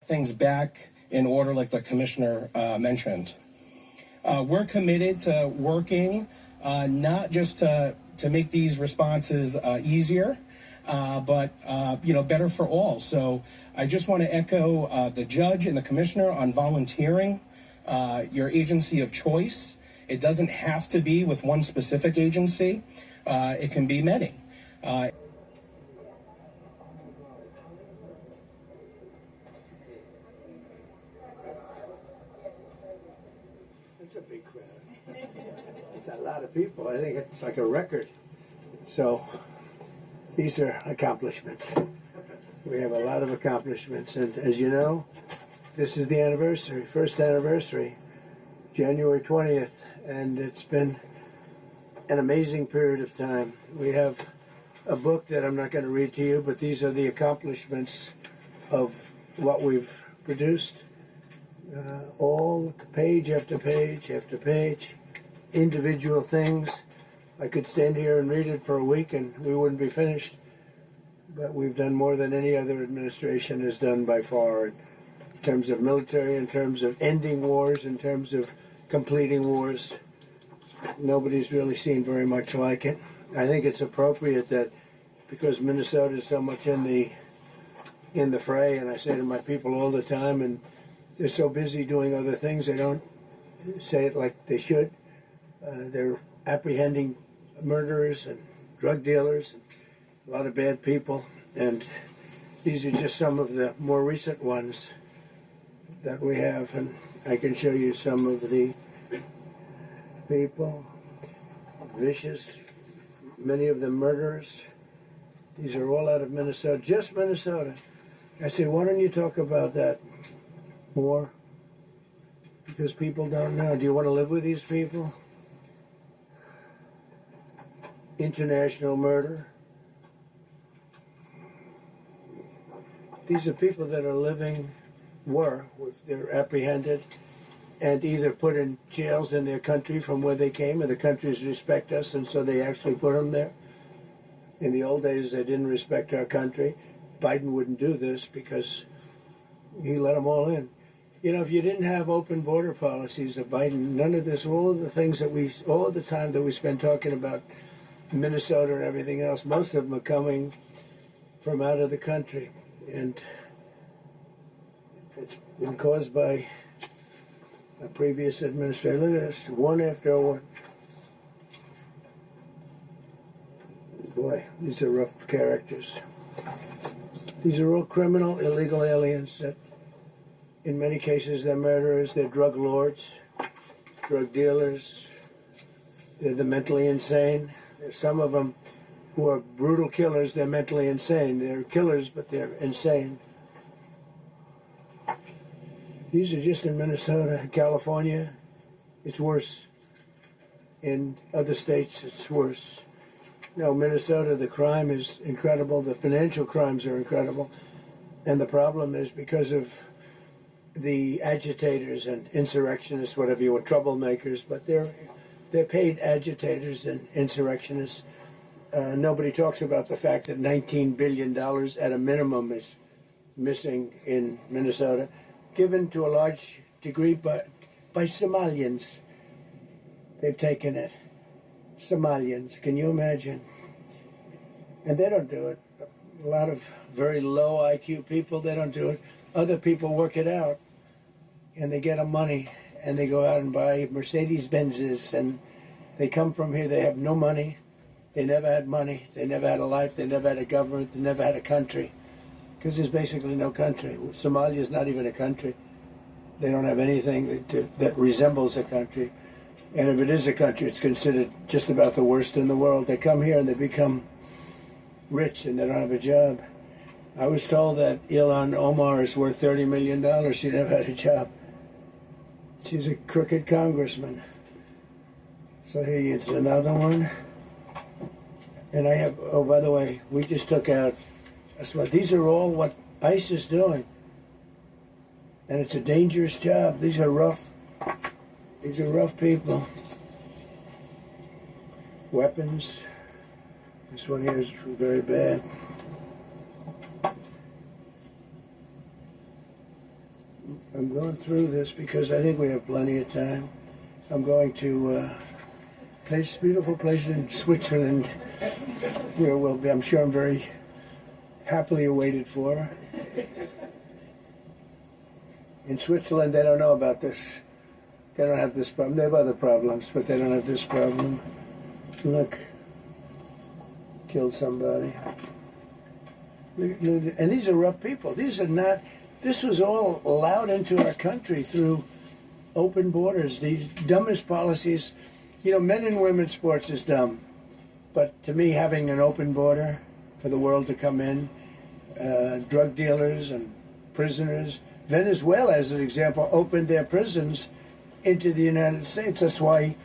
things back in order like the commissioner mentioned. We're committed to working not just to make these responses easier, but better for all. So I just want to echo the judge and the commissioner on volunteering your agency of choice. It doesn't have to be with one specific agency. It can be many. It's a big crowd. It's a lot of people. I think it's like a record. So these are accomplishments. We have a lot of accomplishments. And as you know, this is the anniversary, first anniversary, January 20th. And it's been an amazing period of time. We have a book that I'm not going to read to you, but these are the accomplishments of what we've produced. All page after page after page, individual things. I could stand here and read it for a week and we wouldn't be finished. But we've done more than any other administration has done by far in terms of military, in terms of ending wars, in terms of completing wars. Nobody's really seen very much like it. I think it's appropriate that because Minnesota is so much in the fray, and I say to my people all the time, and they're so busy doing other things, they don't say it like they should. They're apprehending murderers and drug dealers, and a lot of bad people, and these are just some of the more recent ones that we have, and I can show you some of the people, vicious, many of them murderers. These are all out of Minnesota, just Minnesota. I say, why don't you talk about that more? Because people don't know. Do you want to live with these people? International murder. These are people that are living, they're apprehended and either put in jails in their country from where they came, and the countries respect us, and so they actually put them there. In the old days, they didn't respect our country. Biden wouldn't do this because he let them all in. You know, if you didn't have open border policies of Biden, none of this, all of the things that all the time that we spend talking about Minnesota and everything else, most of them are coming from out of the country. And it's been caused by a previous administration. Look at this, one after one. Boy, these are rough characters. These are all criminal, illegal aliens that, in many cases, they're murderers, they're drug lords, drug dealers, they're the mentally insane. There's some of them who are brutal killers, they're mentally insane. They're killers, but they're insane. These are just in Minnesota. California, it's worse. In other states, it's worse. No, Minnesota, the crime is incredible. The financial crimes are incredible. And the problem is because of the agitators and insurrectionists, whatever you want, troublemakers, but they're paid agitators and insurrectionists. Nobody talks about the fact that $19 billion at a minimum is missing in Minnesota, given to a large degree by Somalians. They've taken it. Somalians, can you imagine? And they don't do it. A lot of very low IQ people, they don't do it. Other people work it out, and they get them money, and they go out and buy Mercedes-Benzes, and they come from here, they have no money. They never had money. They never had a life. They never had a government. They never had a country, because there's basically no country. Somalia is not even a country. They don't have anything that resembles a country. And if it is a country, it's considered just about the worst in the world. They come here and they become rich and they don't have a job. I was told that Ilhan Omar is worth $30 million. She never had a job. She's a crooked congressman. So here's another one. And I have, oh, by the way, we just took out, these are all what ICE is doing. And it's a dangerous job. These are rough people. Weapons. This one here is very bad. I'm going through this because I think we have plenty of time. I'm going to beautiful place in Switzerland where we'll be, I'm sure I'm very happily awaited for. In Switzerland, they don't know about this. They don't have this problem. They have other problems, but they don't have this problem. Look, killed somebody. And these are rough people. These are not, this was all allowed into our country through open borders. These dumbest policies, you know, men and women's sports is dumb. But to me, having an open border for the world to come in, drug dealers and prisoners, Venezuela, as an example, opened their prisons into the United States. That's why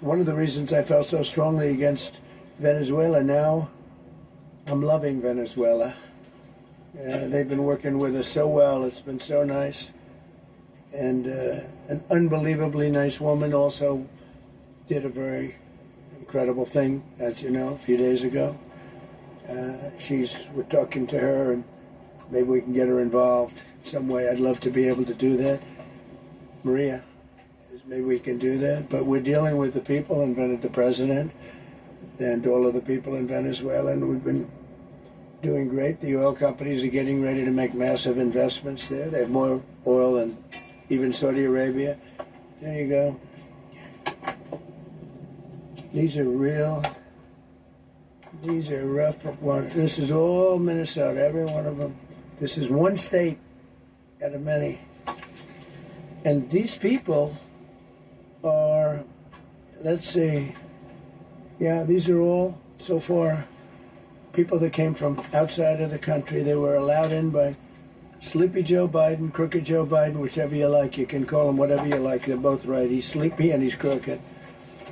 one of the reasons I felt so strongly against Venezuela. Now I'm loving Venezuela. They've been working with us so well. It's been so nice. And an unbelievably nice woman also did a very incredible thing, as you know, a few days ago. We're talking to her, and maybe we can get her involved in some way. I'd love to be able to do that. Maria, maybe we can do that. But we're dealing with the people and the president and all of the people in Venezuela, and we've been doing great. The oil companies are getting ready to make massive investments there. They have more oil than even Saudi Arabia. There you go. These are rough ones. This is all Minnesota, every one of them. This is one state out of many. And these people are, let's see, yeah, these are all, so far, people that came from outside of the country. They were allowed in by Sleepy Joe Biden, Crooked Joe Biden, whichever you like. You can call him whatever you like. They're both right. He's sleepy and he's crooked.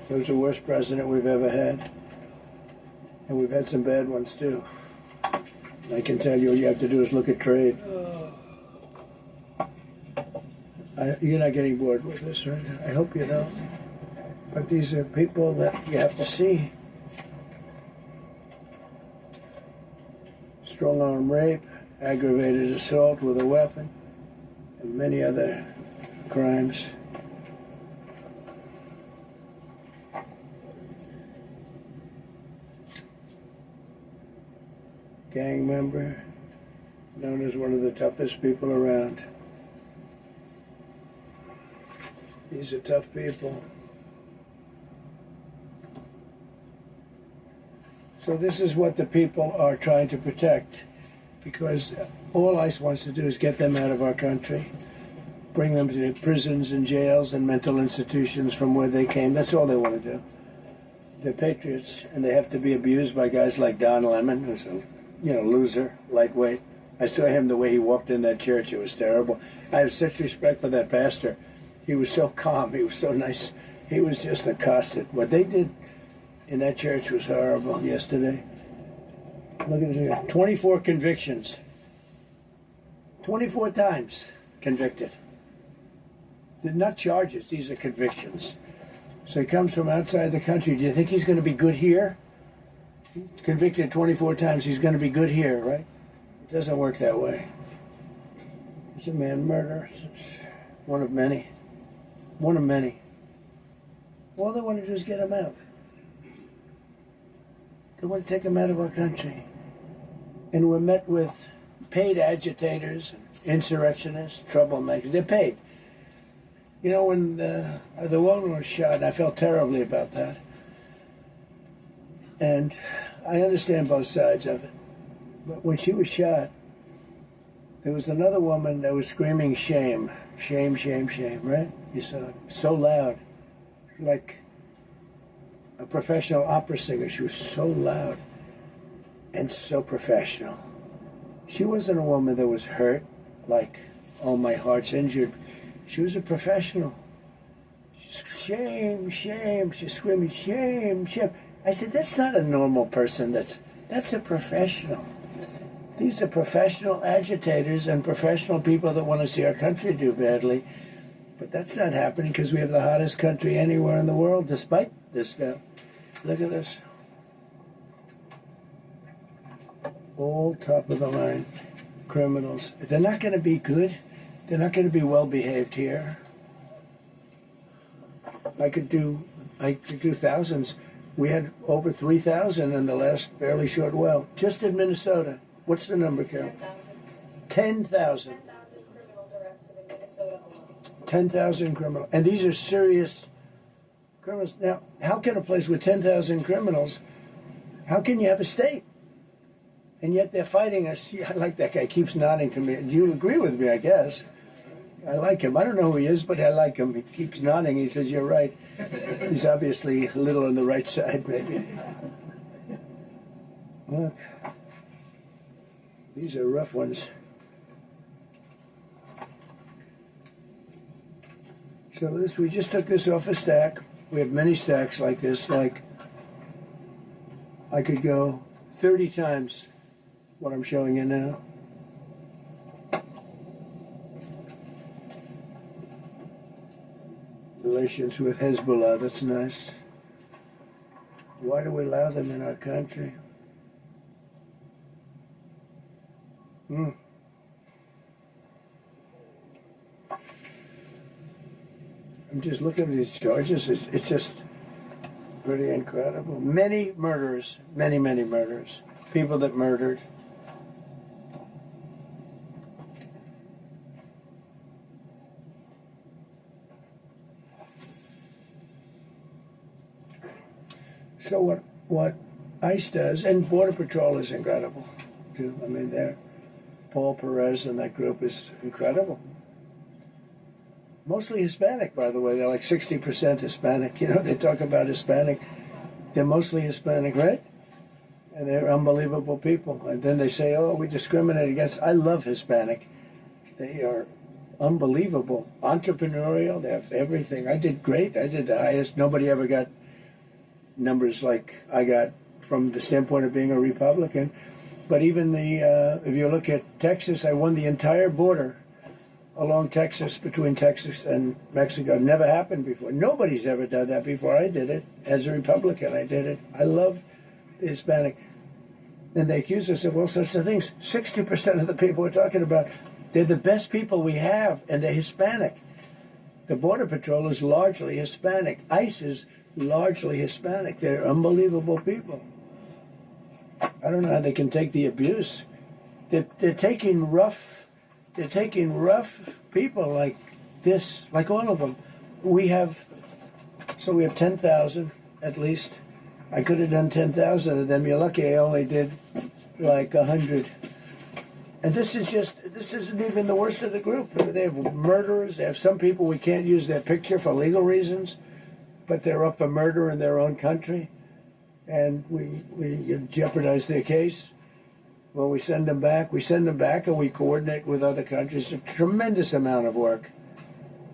He was the worst president we've ever had. And we've had some bad ones, too. I can tell you all you have to do is look at trade. You're not getting bored with this, right? I hope you don't. But these are people that you have to see. Strong-arm rape, aggravated assault with a weapon, and many other crimes. Gang member, known as one of the toughest people around. These are tough people. So this is what the people are trying to protect, because all ICE wants to do is get them out of our country, bring them to prisons and jails and mental institutions from where they came. That's all they want to do. They're patriots, and they have to be abused by guys like Don Lemon, who's a loser, lightweight. I saw him the way he walked in that church. It was terrible. I have such respect for that pastor. He was so calm. He was so nice. He was just accosted. What they did in that church was horrible yesterday. Look at it here. 24 convictions. 24 times convicted. They're not charges. These are convictions. So he comes from outside the country. Do you think he's going to be good here? Convicted 24 times. He's going to be good here, right? It doesn't work that way. He's a man murderer. One of many. One of many. All they want to do is get him out. They want to take him out of our country. And we're met with paid agitators, insurrectionists, troublemakers. They're paid. You know, when the woman was shot, I felt terribly about that. And I understand both sides of it. But when she was shot, there was another woman that was screaming shame. Shame, shame, shame, right? You saw it. So loud. Like a professional opera singer. She was so loud and so professional. She wasn't a woman that was hurt, like, oh, my heart's injured. She was a professional. Shame, shame. She's screaming, shame, shame. I said, that's not a normal person. That's a professional. These are professional agitators and professional people that want to see our country do badly. But that's not happening because we have the hottest country anywhere in the world, despite this stuff. Look at this. All top of the line criminals. They're not going to be good. They're not going to be well behaved here. I could do thousands. We had over 3,000 in the last fairly short while. Just in Minnesota. What's the number, Carol? 10,000. 10,000 criminals arrested in Minnesota alone. 10,000 criminals. And these are serious criminals. Now, how can a place with 10,000 criminals, how can you have a state? And yet they're fighting us. Yeah, I like that guy. Keeps nodding to me. Do you agree with me, I guess? I like him. I don't know who he is, but I like him. He keeps nodding. He says, you're right. He's obviously a little on the right side, maybe. Look. These are rough ones. So this, we just took this off a stack. We have many stacks like this. Like, I could go 30 times what I'm showing you now. Relations with Hezbollah, that's nice. Why do we allow them in our country? I'm just looking at these charges. It's just pretty incredible. Many murders, many murders. People that murdered. So what ICE does, and Border Patrol is incredible, too. I mean, Paul Perez and that group is incredible. Mostly Hispanic, by the way. They're like 60% Hispanic. You know, they talk about Hispanic. They're mostly Hispanic, right? And they're unbelievable people. And then they say, oh, we discriminate against. I love Hispanic. They are unbelievable. Entrepreneurial. They have everything. I did great. I did the highest. Nobody ever got numbers like I got from the standpoint of being a Republican. But even if you look at Texas, I won the entire border along Texas, between Texas and Mexico. It never happened before. Nobody's ever done that before. I did it as a Republican. I did it. I love the Hispanic. And they accuse us of all sorts of things. 60% of the people we're talking about, they're the best people we have, and they're Hispanic. The Border Patrol is largely Hispanic. ICE is largely Hispanic. They're unbelievable people. I don't know how they can take the abuse. They're taking rough people like this, like all of them. We have 10,000 at least. I could have done 10,000 of them. You're lucky I only did like 100. And this isn't even the worst of the group. They have murderers. They have some people we can't use their picture for legal reasons, but they're up for murder in their own country. And we jeopardize their case. Well, we send them back and we coordinate with other countries. A tremendous amount of work.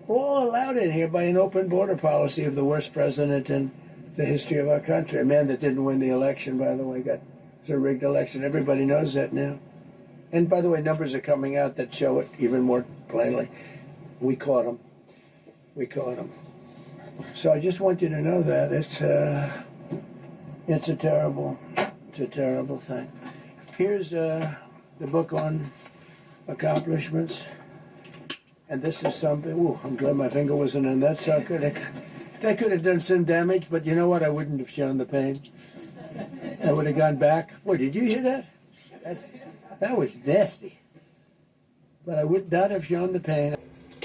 All allowed in here by an open border policy of the worst president in the history of our country. A man that didn't win the election, by the way, it was a rigged election. Everybody knows that now. And by the way, numbers are coming out that show it even more plainly. We caught him. So I just want you to know that it's a terrible thing. Here's the book on accomplishments. And this is something, ooh, I'm glad my finger wasn't in that sucker. That could have done some damage, but you know what? I wouldn't have shown the pain. I would have gone back. Boy, did you hear that? That was nasty. But I would not have shown the pain.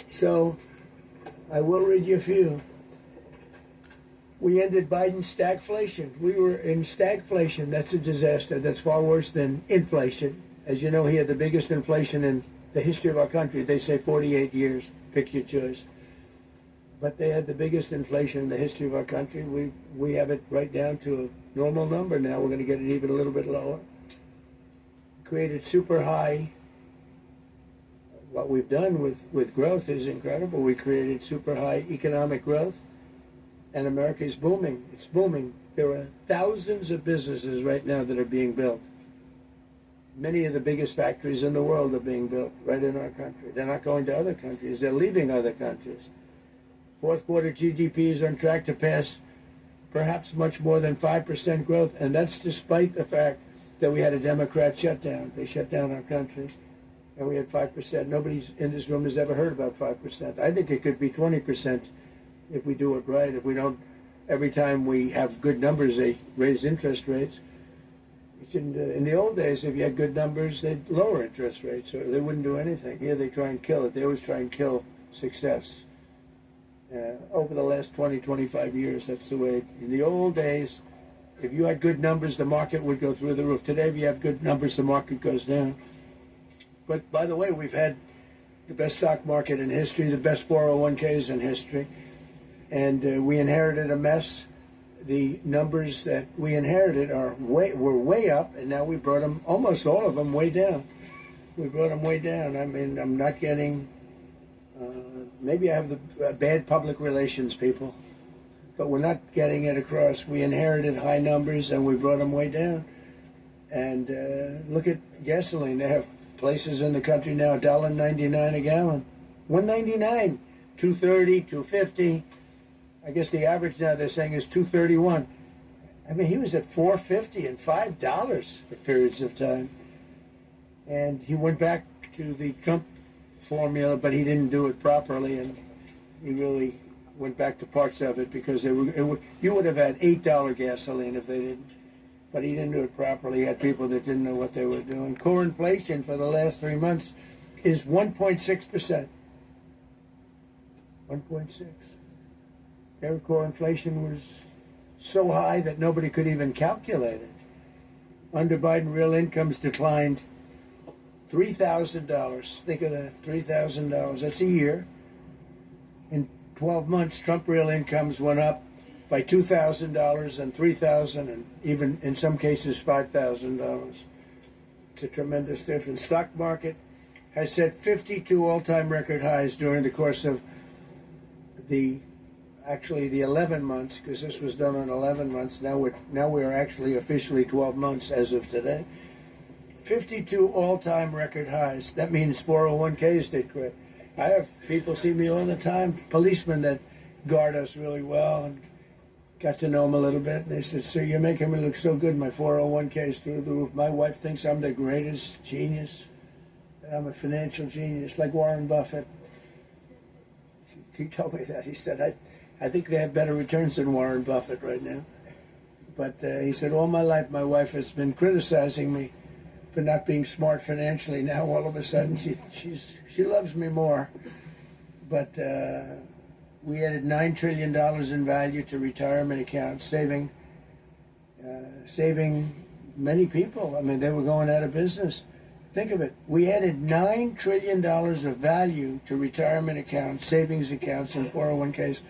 So I will read you a few. We ended Biden's stagflation. We were in stagflation. That's a disaster. That's far worse than inflation. As you know, he had the biggest inflation in the history of our country. They say 48 years. Pick your choice. But they had the biggest inflation in the history of our country. We have it right down to a normal number now. We're going to get it even a little bit lower. Created super high. What we've done with growth is incredible. We created super high economic growth. And America is booming. It's booming. There are thousands of businesses right now that are being built. Many of the biggest factories in the world are being built right in our country. They're not going to other countries. They're leaving other countries. Fourth quarter GDP is on track to pass perhaps much more than 5% growth, and that's despite the fact that we had a Democrat shutdown. They shut down our country. and we had 5%. Nobody's in this room has ever heard about 5%. I think it could be 20% if we do it right. If we don't, every time we have good numbers, they raise interest rates. You shouldn't, in the old days, if you had good numbers, they'd lower interest rates, or they wouldn't do anything. Here they try and kill it. They always try and kill success. Over the last 20, 25 years, that's the way. In the old days, if you had good numbers, the market would go through the roof. Today, if you have good numbers, the market goes down. But by the way, we've had the best stock market in history, the best 401ks in history, and we inherited a mess. The numbers that we inherited were way up, and now we brought them, almost all of them, way down. We brought them way down. I mean, I'm not getting, maybe I have the bad public relations people, but we're not getting it across. We inherited high numbers, and we brought them way down. And look at gasoline. They have places in the country now, $1.99 a gallon. $1.99, $2.30, $2.50. I guess the average now they're saying is $2.31. I mean, he was at $4.50 and $5 for periods of time. And he went back to the Trump formula, but he didn't do it properly, and he really went back to parts of it because you would have had $8 gasoline if they didn't. But he didn't do it properly. He had people that didn't know what they were doing. Core inflation for the last 3 months is 1.6%. 1.6. Their core inflation was so high that nobody could even calculate it. Under Biden, real incomes declined $3,000. Think of that, $3,000. That's a year. In 12 months, Trump real incomes went up by $2,000 and $3,000 and even in some cases $5,000. It's a tremendous difference. Stock market has set 52 all-time record highs during the course of the 11 months, because this was done on 11 months. Now we're actually officially 12 months as of today. 52 all-time record highs. That means 401ks did great. I have people see me all the time, policemen that guard us really well, and got to know them a little bit. And they said, "Sir, you're making me look so good. My 401k is through the roof. My wife thinks I'm the greatest genius. And I'm a financial genius, like Warren Buffett." He told me that. He said, I think they have better returns than Warren Buffett right now. But he said, all my life my wife has been criticizing me for not being smart financially. Now all of a sudden she loves me more. But we added $9 trillion in value to retirement accounts, saving many people. I mean, they were going out of business. Think of it. We added $9 trillion of value to retirement accounts, savings accounts, and 401ks.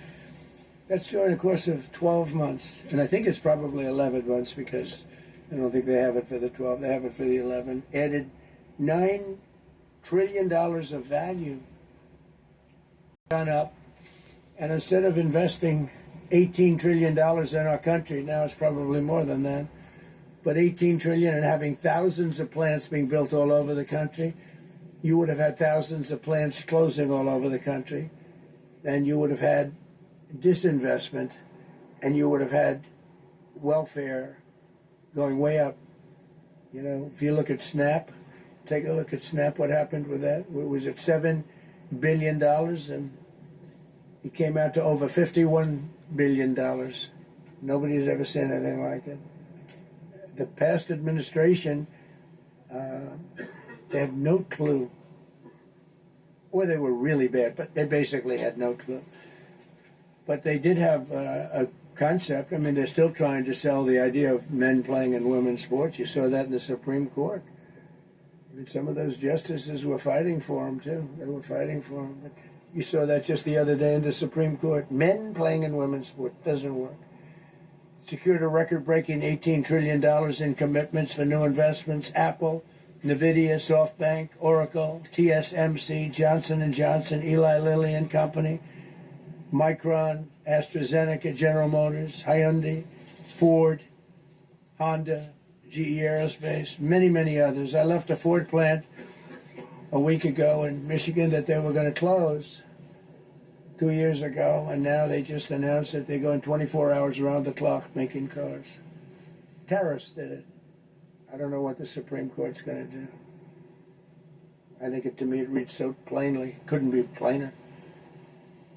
That's during the course of 12 months. And I think it's probably 11 months because I don't think they have it for the 12. They have it for the 11. Added $9 trillion of value. Gone up. And instead of investing $18 trillion in our country, now it's probably more than that, but $18 trillion and having thousands of plants being built all over the country, you would have had thousands of plants closing all over the country, and you would have had disinvestment, and you would have had welfare going way up. You know, if you look at SNAP, take a look at SNAP, what happened with that? Was it $7 billion? And it came out to over $51 billion. Nobody's ever seen anything like it. The past administration, they have no clue. Or they were really bad, but they basically had no clue. But they did have a concept. I mean, they're still trying to sell the idea of men playing in women's sports. You saw that in the Supreme Court. I mean, some of those justices were fighting for them, too. They were fighting for them. But you saw that just the other day in the Supreme Court. Men playing in women's sports doesn't work. Secured a record-breaking $18 trillion in commitments for new investments. Apple, NVIDIA, SoftBank, Oracle, TSMC, Johnson & Johnson, Eli Lilly and Company, Micron, AstraZeneca, General Motors, Hyundai, Ford, Honda, GE Aerospace, many, many others. I left a Ford plant a week ago in Michigan that they were going to close 2 years ago, and now they just announced that they're going 24 hours around the clock making cars. Terrorists did it. I don't know what the Supreme Court's going to do. I think to me it reads so plainly, couldn't be plainer.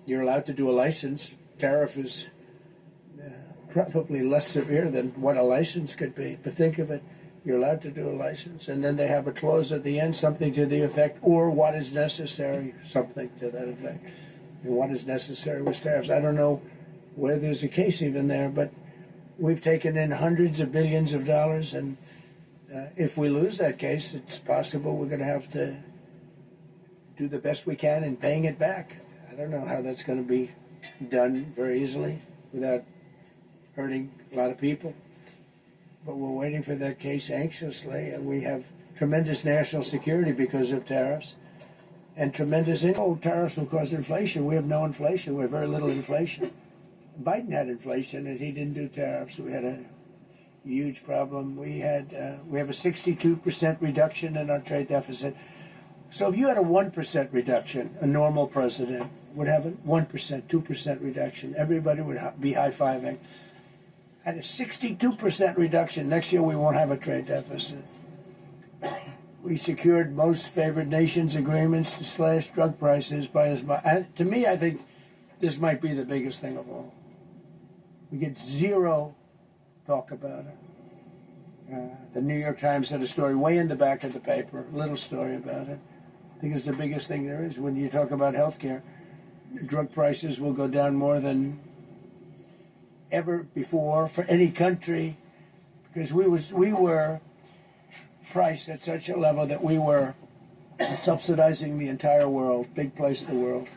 You're allowed to do a license. Tariff is probably less severe than what a license could be. But think of it, you're allowed to do a license, and then they have a clause at the end, something to the effect, or what is necessary, something to that effect. And what is necessary with tariffs. I don't know where there's a case even there, but we've taken in hundreds of billions of dollars, and if we lose that case, it's possible we're going to have to do the best we can in paying it back. I don't know how that's going to be done very easily without hurting a lot of people. But we're waiting for that case anxiously, and we have tremendous national security because of tariffs, and tremendous tariffs will cause inflation. We have no inflation. We have very little inflation. Biden had inflation, and he didn't do tariffs. We had a huge problem. We have a 62% reduction in our trade deficit. So if you had a 1% reduction, a normal president would have a 1%, 2% reduction. Everybody would be high-fiving. At a 62% reduction, next year we won't have a trade deficit. We secured most favored nations agreements to slash drug prices by as much. To me, I think this might be the biggest thing of all. We get zero talk about it. The New York Times had a story way in the back of the paper, a little story about it. I think it's the biggest thing there is. When you talk about healthcare, drug prices will go down more than ever before for any country, because we were priced at such a level that we were subsidizing the entire world, big place in the world.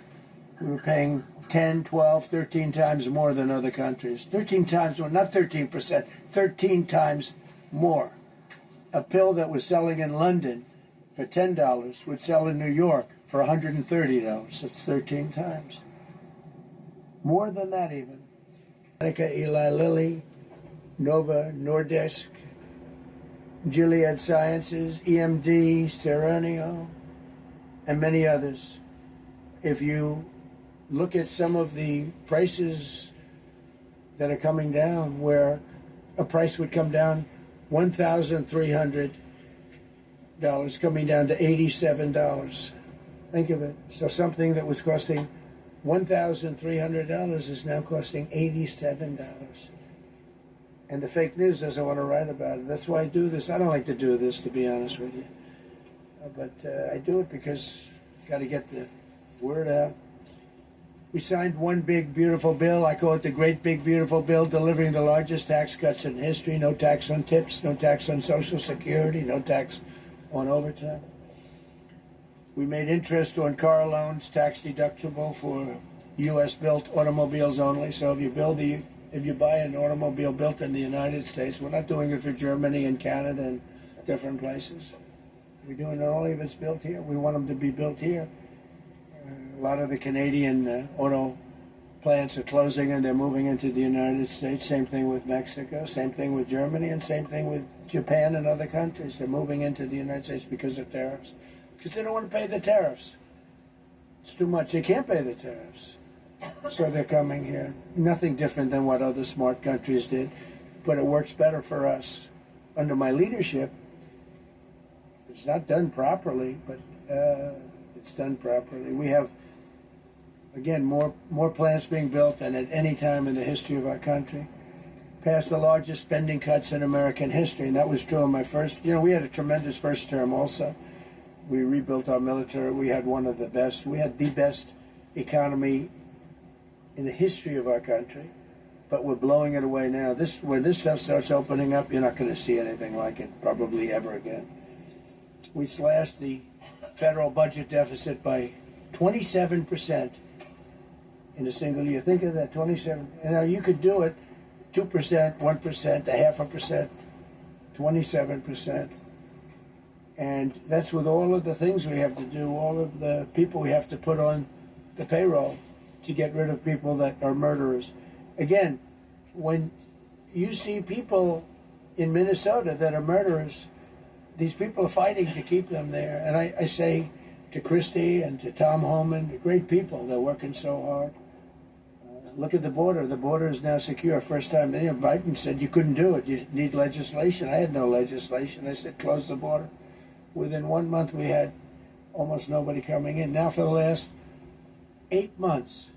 We were paying 10, 12, 13 times more than other countries. 13 times more, not 13%, 13 times more. A pill that was selling in London for $10 would sell in New York for $130. That's 13 times. More than that even. Eli Lilly, Nova Nordisk, Gilead Sciences, EMD, Serenio, and many others. If you look at some of the prices that are coming down, where a price would come down $1,300 coming down to $87. Think of it. So something that was costing $1,300 is now costing $87. And the fake news doesn't want to write about it. That's why I do this. I don't like to do this, to be honest with you. But I do it because you got to get the word out. We signed one big, beautiful bill. I call it the Great Big Beautiful Bill, delivering the largest tax cuts in history. No tax on tips, no tax on Social Security, no tax on overtime. We made interest on car loans tax deductible for U.S.-built automobiles only. So if you buy an automobile built in the United States, we're not doing it for Germany and Canada and different places. We're doing it only if it's built here. We want them to be built here. A lot of the Canadian auto plants are closing and they're moving into the United States. Same thing with Mexico, same thing with Germany, and same thing with Japan and other countries. They're moving into the United States because of tariffs. Because they don't want to pay the tariffs. It's too much. They can't pay the tariffs. So they're coming here. Nothing different than what other smart countries did, but it works better for us. Under my leadership, it's not done properly, but it's done properly. We have, again, more plants being built than at any time in the history of our country. Passed the largest spending cuts in American history, and that was true in my first. We had a tremendous first term also. We rebuilt our military. We had one of the best. We had the best economy in the history of our country, but we're blowing it away now. When this stuff starts opening up, you're not going to see anything like it probably ever again. We slashed the federal budget deficit by 27% in a single year. Think of that, 27. And now you could do it 2%, 1%, 0.5%, 27%. And that's with all of the things we have to do, all of the people we have to put on the payroll to get rid of people that are murderers. Again, when you see people in Minnesota that are murderers, these people are fighting to keep them there. And I say to Christie and to Tom Homan, the great people, they're working so hard. Look at the border. The border is now secure. First time, Biden said you couldn't do it. You need legislation. I had no legislation. I said close the border. Within 1 month, we had almost nobody coming in. Now for the last 8 months,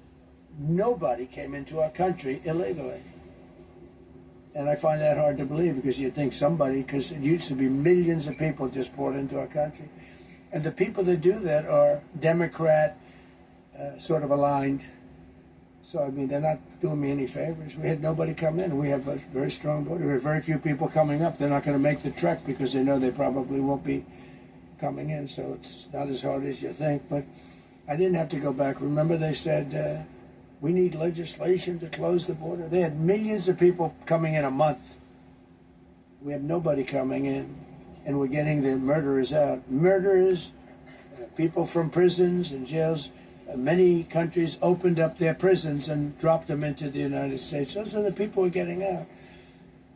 nobody came into our country illegally. And I find that hard to believe, because you'd think somebody, because it used to be millions of people just poured into our country. And the people that do that are Democrat, sort of aligned. So, I mean, they're not doing me any favors. We had nobody come in. We have a very strong border. We have very few people coming up. They're not going to make the trek because they know they probably won't be coming in. So it's not as hard as you think. But I didn't have to go back. Remember, they said, we need legislation to close the border. They had millions of people coming in a month. We have nobody coming in, and we're getting the murderers out. Murderers, people from prisons and jails. Many countries opened up their prisons and dropped them into the United States. Those are the people who are getting out.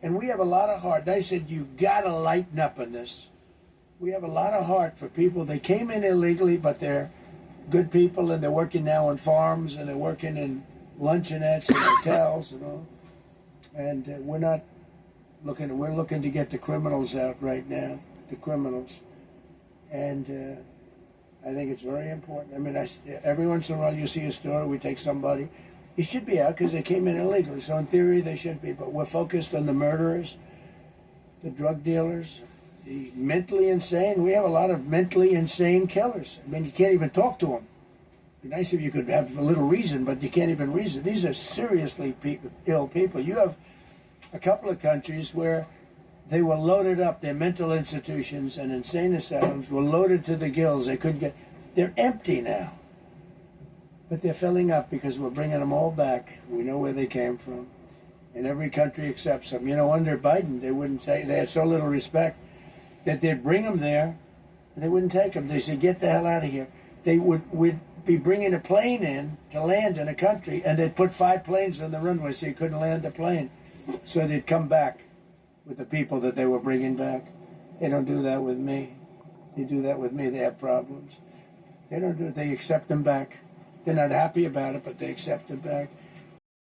And we have a lot of heart. They said, you got to lighten up on this. We have a lot of heart for people. They came in illegally, but they're good people, and they're working now on farms, and they're working in luncheonettes and hotels and all. And we're looking to get the criminals out right now, the criminals. And I think it's very important. I mean, every once in a while you see a story, we take somebody. He should be out because they came in illegally. So in theory, they should be. But we're focused on the murderers, the drug dealers, the mentally insane. We have a lot of mentally insane killers. I mean, you can't even talk to them. It'd be nice if you could have a little reason, but you can't even reason. These are seriously ill people. You have a couple of countries where they were loaded up. Their mental institutions and insane asylums were loaded to the gills. They couldn't get. They're empty now, but they're filling up because we're bringing them all back. We know where they came from, and every country accepts them. You know, under Biden, they wouldn't say. They had so little respect that they'd bring them there, and they wouldn't take them. They said, "Get the hell out of here." They would be bringing a plane in to land in a country, and they'd put 5 planes on the runway so you couldn't land the plane. So they'd come back with the people that they were bringing back. They don't do that with me. They do that with me, they have problems. They don't do it. They accept them back. They're not happy about it, but they accept them back.